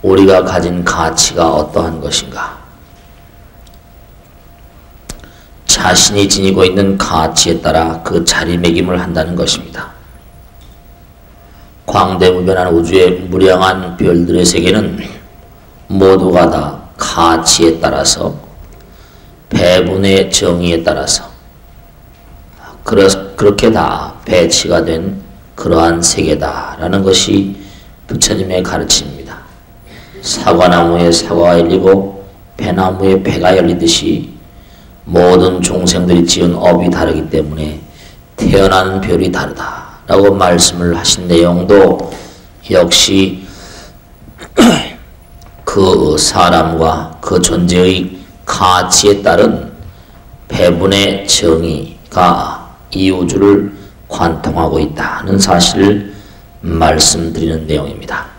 우리가 가진 가치가 어떠한 것인가? 자신이 지니고 있는 가치에 따라 그 자리매김을 한다는 것입니다. 광대무변한 우주의 무량한 별들의 세계는 모두가 다 가치에 따라서 배분의 정의에 따라서 그렇게 다 배치가 된 그러한 세계다라는 것이 부처님의 가르침입니다. 사과나무에 사과가 열리고 배나무에 배가 열리듯이 모든 종생들이 지은 업이 다르기 때문에 태어나는 별이 다르다라고 말씀을 하신 내용도 역시 그 사람과 그 존재의 가치에 따른 배분의 정의가 이 우주를 관통하고 있다는 사실을 말씀드리는 내용입니다.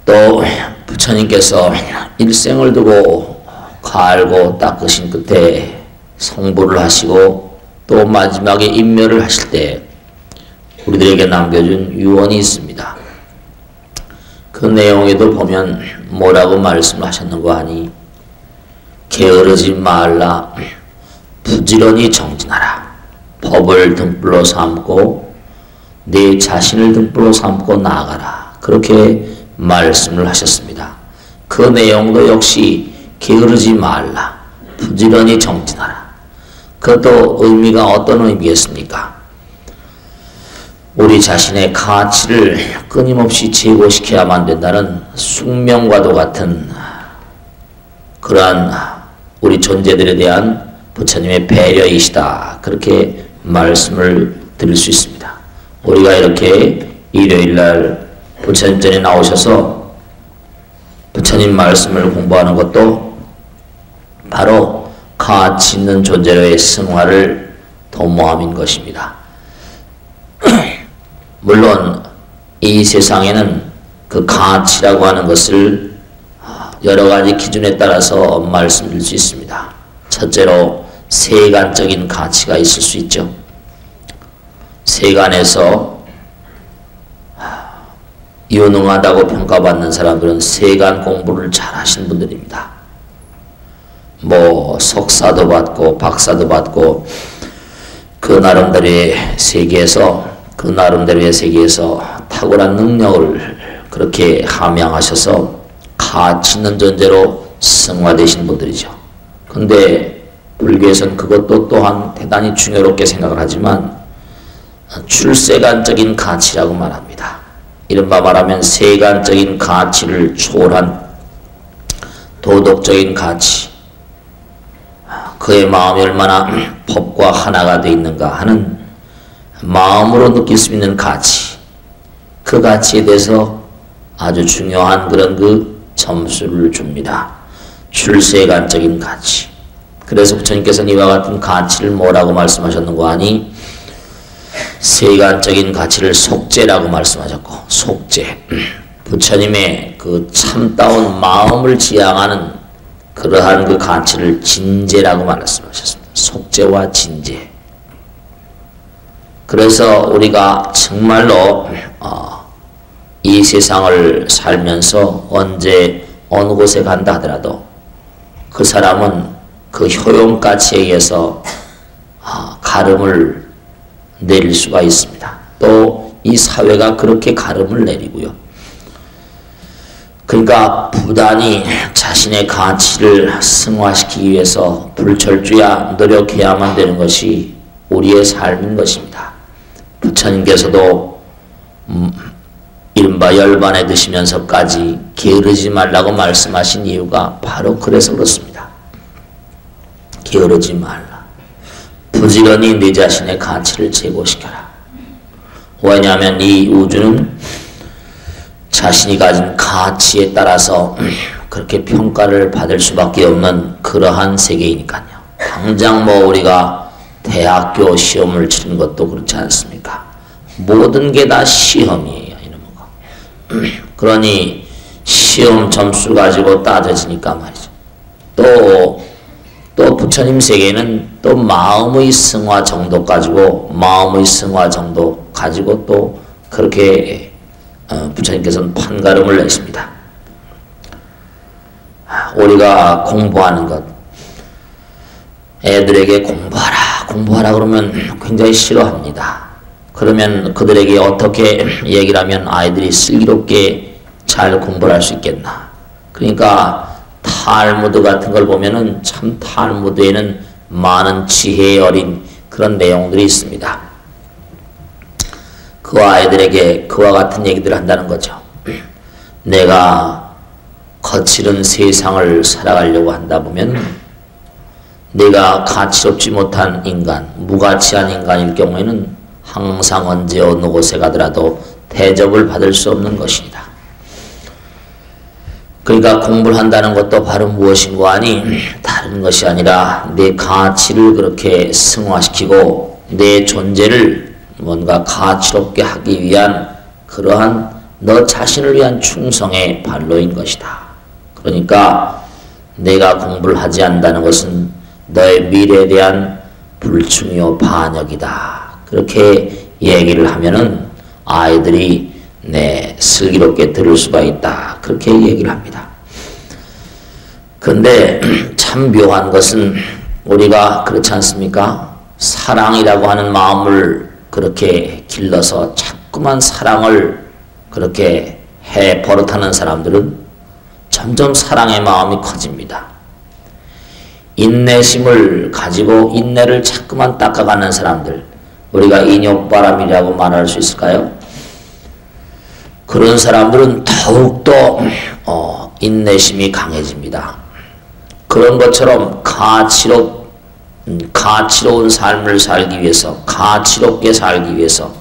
또 부처님께서 일생을 두고 갈고 닦으신 끝에 성불을 하시고 또 마지막에 인멸을 하실 때 우리들에게 남겨준 유언이 있습니다. 그 내용에도 보면 뭐라고 말씀하셨는가 하니 게으르지 말라 부지런히 정진하라 법을 등불로 삼고 네 자신을 등불로 삼고 나아가라 그렇게 말씀을 하셨습니다. 그 내용도 역시 게으르지 말라 부지런히 정진하라. 그것도 의미가 어떤 의미겠습니까? 우리 자신의 가치를 끊임없이 제고시켜야만 된다는 숙명과도 같은 그러한 우리 존재들에 대한 부처님의 배려이시다 그렇게 말씀을 드릴 수 있습니다. 우리가 이렇게 일요일날 부처님 전에 나오셔서 부처님 말씀을 공부하는 것도 바로 가치 있는 존재로의 승화를 도모함인 것입니다. 물론 이 세상에는 그 가치라고 하는 것을 여러 가지 기준에 따라서 말씀드릴 수 있습니다. 첫째로 세간적인 가치가 있을 수 있죠. 세간에서 유능하다고 평가받는 사람들은 세간 공부를 잘 하신 분들입니다. 뭐 석사도 받고 박사도 받고 그 나름대로의 세계에서 탁월한 능력을 그렇게 함양하셔서 가치 있는 존재로 승화되신 분들이죠. 근데 불교에서는 그것도 또한 대단히 중요롭게 생각을 하지만 출세간적인 가치라고 말합니다. 이른바 말하면 세간적인 가치를 초월한 도덕적인 가치, 그의 마음이 얼마나 법과 하나가 되어 있는가 하는 마음으로 느낄 수 있는 가치, 그 가치에 대해서 아주 중요한 그런 그 점수를 줍니다. 출세간적인 가치. 그래서 부처님께서는 이와 같은 가치를 뭐라고 말씀하셨는가 하니 세간적인 가치를 속죄라고 말씀하셨고, 속죄, 부처님의 그 참다운 마음을 지향하는 그러한 그 가치를 진제라고 말씀하셨습니다. 속죄와 진제. 그래서 우리가 정말로 이 세상을 살면서 언제 어느 곳에 간다 하더라도 그 사람은 그 효용가치에 의해서 가름을 내릴 수가 있습니다. 또 이 사회가 그렇게 가름을 내리고요. 그러니까 부단히 자신의 가치를 승화시키기 위해서 불철주야 노력해야만 되는 것이 우리의 삶인 것입니다. 부처님께서도 이른바 열반에 드시면서까지 게으르지 말라고 말씀하신 이유가 바로 그래서 그렇습니다. 게으르지 말라. 부지런히 네 자신의 가치를 제고시켜라. 왜냐하면 이 우주는 자신이 가진 가치에 따라서 그렇게 평가를 받을 수밖에 없는 그러한 세계이니까요. 당장 뭐 우리가 대학교 시험을 치는 것도 그렇지 않습니까? 모든 게 다 시험이에요. 이런 거. 그러니 시험 점수 가지고 따져지니까 말이죠. 또 부처님 세계는 또 마음의 승화 정도 가지고 또 그렇게 부처님께서는 판가름을 내십니다. 우리가 공부하는 것, 애들에게 공부하라 그러면 굉장히 싫어합니다. 그러면 그들에게 어떻게 얘기를 하면 아이들이 슬기롭게 잘 공부를 할 수 있겠나. 그러니까 탈무드 같은 걸 보면은 참 탈무드에는 많은 지혜 어린 그런 내용들이 있습니다. 그 아이들에게 그와 같은 얘기들을 한다는 거죠. 내가 거칠은 세상을 살아가려고 한다 보면 내가 가치롭지 못한 인간, 무가치한 인간일 경우에는 항상 언제 어느 곳에 가더라도 대접을 받을 수 없는 것이다. 그러니까 공부를 한다는 것도 바로 무엇인고 하니 다른 것이 아니라 내 가치를 그렇게 승화시키고 내 존재를 뭔가 가치롭게 하기 위한 그러한 너 자신을 위한 충성의 발로인 것이다. 그러니까 내가 공부를 하지 않는다는 것은 너의 미래에 대한 불충이요 반역이다. 그렇게 얘기를 하면은 아이들이 슬기롭게 들을 수가 있다. 그렇게 얘기를 합니다. 근데 참 묘한 것은 우리가 그렇지 않습니까? 사랑이라고 하는 마음을 그렇게 길러서 자꾸만 사랑을 그렇게 버릇하는 사람들은 점점 사랑의 마음이 커집니다. 인내심을 가지고 인내를 자꾸만 닦아가는 사람들, 우리가 인욕바람이라고 말할 수 있을까요? 그런 사람들은 더욱더 인내심이 강해집니다. 그런 것처럼 가치로운 삶을 살기 위해서, 가치롭게 살기 위해서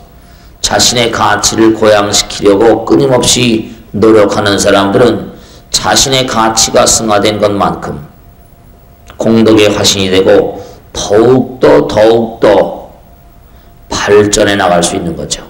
자신의 가치를 고양시키려고 끊임없이 노력하는 사람들은 자신의 가치가 승화된 것만큼 공덕의 화신이 되고 더욱더 발전해 나갈 수 있는 거죠.